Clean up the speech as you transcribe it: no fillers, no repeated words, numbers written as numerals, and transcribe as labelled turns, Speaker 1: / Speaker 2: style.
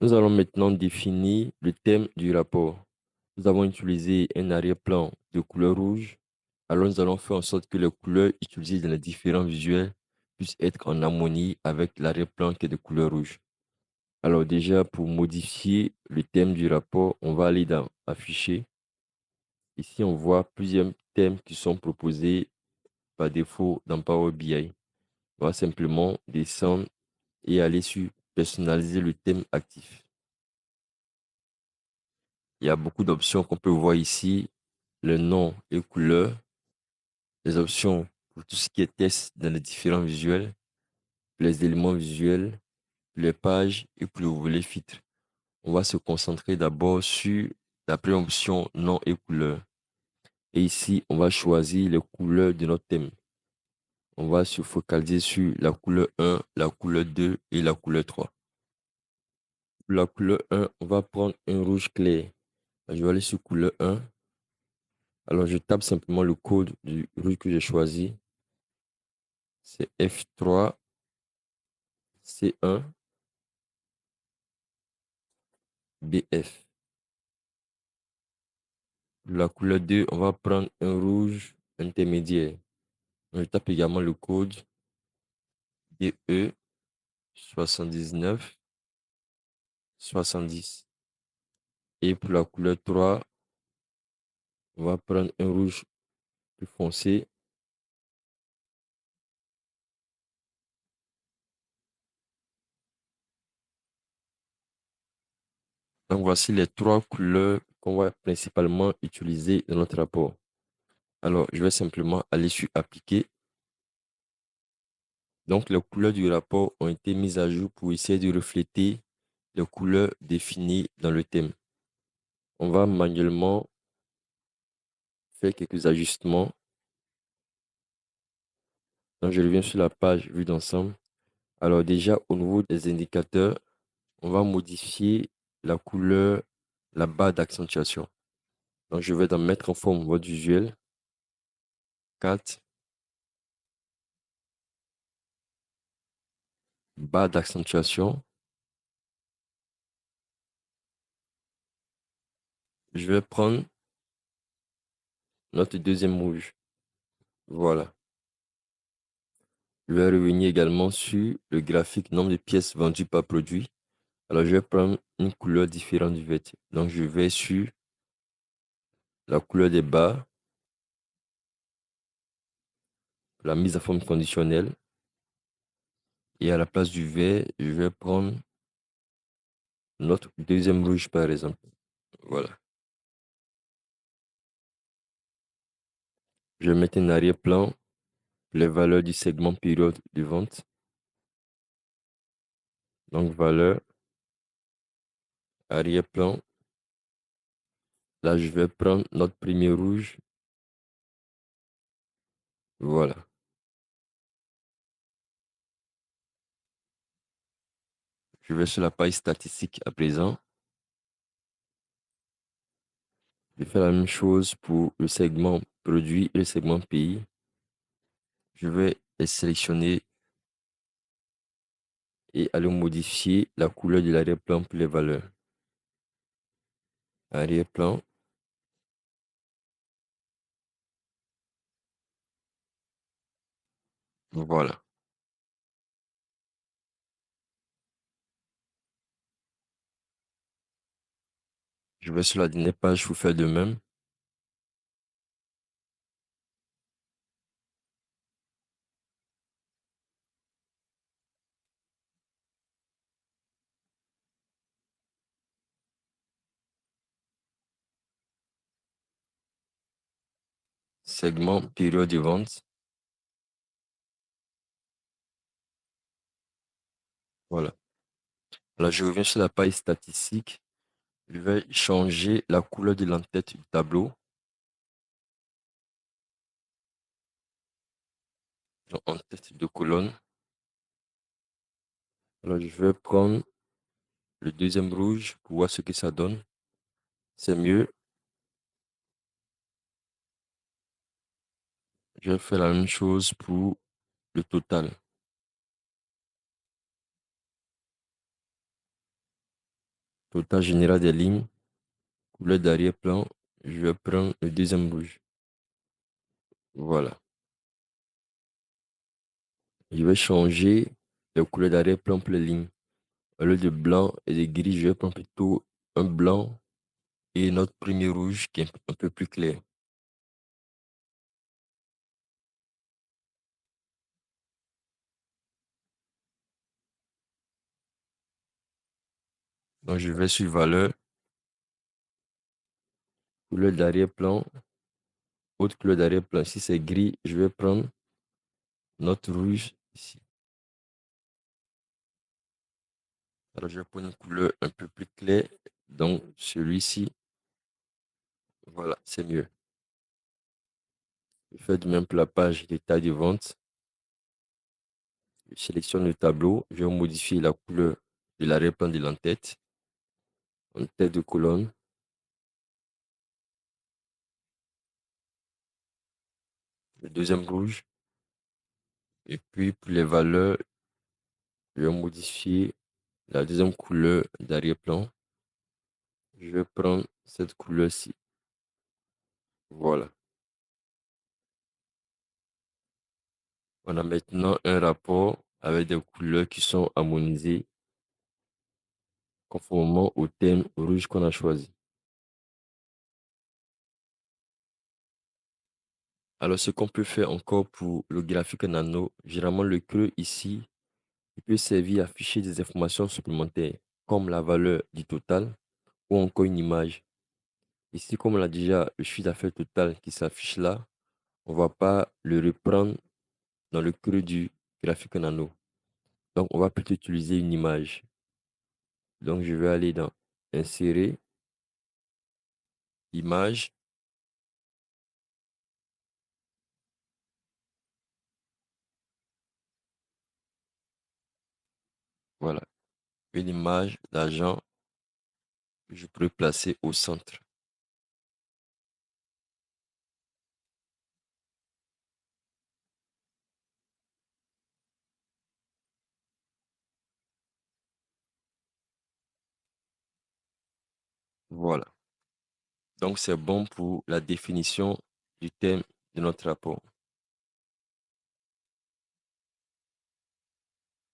Speaker 1: Nous allons maintenant définir le thème du rapport. Nous avons utilisé un arrière-plan de couleur rouge. Alors nous allons faire en sorte que les couleurs utilisées dans les différents visuels puissent être en harmonie avec l'arrière-plan qui est de couleur rouge. Alors déjà, pour modifier le thème du rapport, on va aller dans Afficher. Ici, on voit plusieurs thèmes qui sont proposés par défaut dans Power BI. On va simplement descendre et aller sur Personnaliser le thème actif. Il y a beaucoup d'options qu'on peut voir ici. Le nom et couleur, les options pour tout ce qui est test dans les différents visuels, les éléments visuels, les pages et pour le volet filtre. On va se concentrer d'abord sur la première option nom et couleur. Et ici, on va choisir les couleurs de notre thème. On va se focaliser sur la couleur 1, la couleur 2 et la couleur 3. Pour la couleur 1, on va prendre un rouge clair. Je vais aller sur couleur 1. Alors, je tape simplement le code du rouge que j'ai choisi. C'est F3, C1, BF. La couleur 2, on va prendre un rouge intermédiaire. Je tape également le code DE 79 70. Et pour la couleur 3, on va prendre un rouge plus foncé. Donc voici les trois couleurs qu'on va principalement utiliser dans notre rapport. Alors, je vais simplement aller sur Appliquer. Donc, les couleurs du rapport ont été mises à jour pour essayer de refléter les couleurs définies dans le thème. On va manuellement faire quelques ajustements. Donc, je reviens sur la page vue d'ensemble. Alors, déjà, au niveau des indicateurs, on va modifier la couleur, la barre d'accentuation. Donc, je vais dans Mettre en forme mode visuel. 4. Barre d'accentuation. Je vais prendre notre deuxième rouge. Voilà. Je vais revenir également sur le graphique nombre de pièces vendues par produit. Alors, je vais prendre une couleur différente du vert. Donc, je vais sur la couleur des barres, la mise à forme conditionnelle. Et à la place du vert, je vais prendre notre deuxième rouge, par exemple. Voilà. Je vais mettre un arrière-plan, les valeurs du segment période de vente. Donc, valeur, arrière-plan. Là, je vais prendre notre premier rouge. Voilà. Je vais sur la page statistique à présent. Je vais faire la même chose pour le segment produit et le segment pays. Je vais les sélectionner et aller modifier la couleur de l'arrière-plan pour les valeurs. Arrière-plan. Voilà. Je vais sur la dernière page pour faire de même. Segment période de vente. Voilà. Là, je reviens sur la page statistique. Je vais changer la couleur de l'entête du tableau. Donc, en tête de colonne. Alors, je vais prendre le deuxième rouge pour voir ce que ça donne. C'est mieux. Je vais faire la même chose pour le total. Total général des lignes, couleur d'arrière-plan, je vais prendre le deuxième rouge. Voilà. Je vais changer les couleurs d'arrière-plan pour les lignes. Au lieu de blanc et de gris, je vais prendre plutôt un blanc et notre premier rouge qui est un peu plus clair. Donc, je vais sur valeur, couleur d'arrière-plan, autre couleur d'arrière-plan. Si c'est gris, je vais prendre notre rouge ici. Alors, je vais prendre une couleur un peu plus claire. Donc, celui-ci, voilà, c'est mieux. Je fais de même pour la page détail de vente. Je sélectionne le tableau. Je vais modifier la couleur de l'arrière-plan de l'entête en tête de colonne. Le deuxième rouge. Et puis, pour les valeurs, je vais modifier la deuxième couleur d'arrière-plan. Je vais prendre cette couleur-ci. Voilà. On a maintenant un rapport avec des couleurs qui sont harmonisées conformément au thème rouge qu'on a choisi. Alors, ce qu'on peut faire encore pour le graphique nano, généralement le creux ici, il peut servir à afficher des informations supplémentaires, comme la valeur du total ou encore une image. Ici, comme on a déjà le chiffre d'affaires total qui s'affiche là, on ne va pas le reprendre dans le creux du graphique nano. Donc, on va plutôt utiliser une image. Donc, je vais aller dans Insérer, Image. Voilà, une image d'agent que je pourrais placer au centre. Voilà. Donc, c'est bon pour la définition du thème de notre rapport.